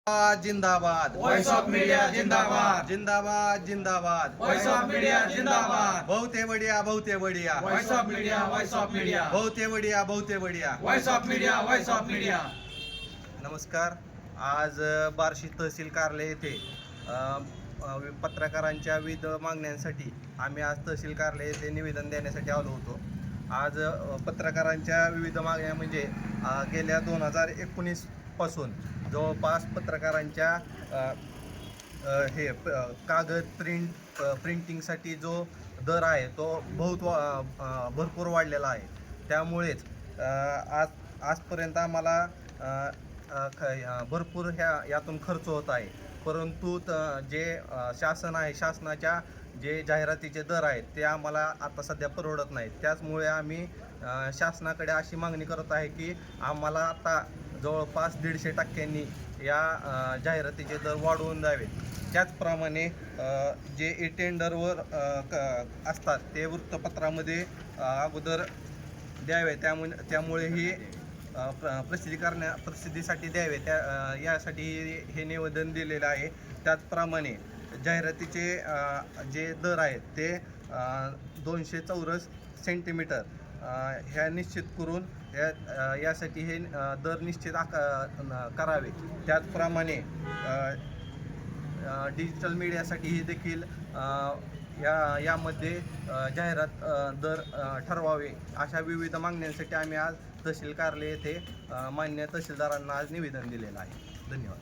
जिंदाबाद voice of media जिंदाबाद जिंदाबाद जिंदाबाद वॉइस ऑफ मीडिया जिंदाबाद बहुते बढिया बहुते बढिया voice of media voice of media बहुते बढिया बहुते बढिया voice of media voice of media नमस्कार. आज बार्शी तहसील कार्यालय येथे पत्रकारांच्या विविध मागण्यांसाठी आम्ही आज तहसील कार्यालय येथे निवेदन देण्यासाठी आलो होतो. आज पत्रकारांच्या विविध मागण्या म्हणजे गेल्या 2019 पासून जवळपास पत्रकारांच्या कागद प्रिंटिंगसाठी जो दर आहे तो भरपूर वाढलेला आहे. त्यामुळेच आजपर्यंत आम्हाला भरपूर यातून खर्च होत आहे. परंतु जे शासन आहे, शासनाच्या जे जाहिरातीचे दर आहेत ते आम्हाला आता सध्या परवडत नाहीत. त्याचमुळे आम्ही शासनाकडे अशी मागणी करत आहे की आम्हाला आता जवळपास 150% या जाहिरातीचे दर वाढवून द्यावेत. त्याचप्रमाणे जे टेंडरवर असतात ते वृत्तपत्रामध्ये अगोदर द्यावे. त्यामुळे ही प्रसिद्धीसाठी द्यावे यासाठी हे निवेदन दिलेलं आहे. त्याचप्रमाणे जाहिरातीचे जे दर आहेत ते 200 चौरस सेंटीमीटर ह्या निश्चित करून यासाठी हे दर निश्चित करावे. त्याचप्रमाणे डिजिटल मीडियासाठी देखील यामध्ये जाहिरात दर ठरवावे. अशा विविध मागण्यांसाठी आम्ही आज तहसील कार्यालय येथे मान्य तहसीलदारांना आज निवेदन दिलेलं आहे. धन्यवाद.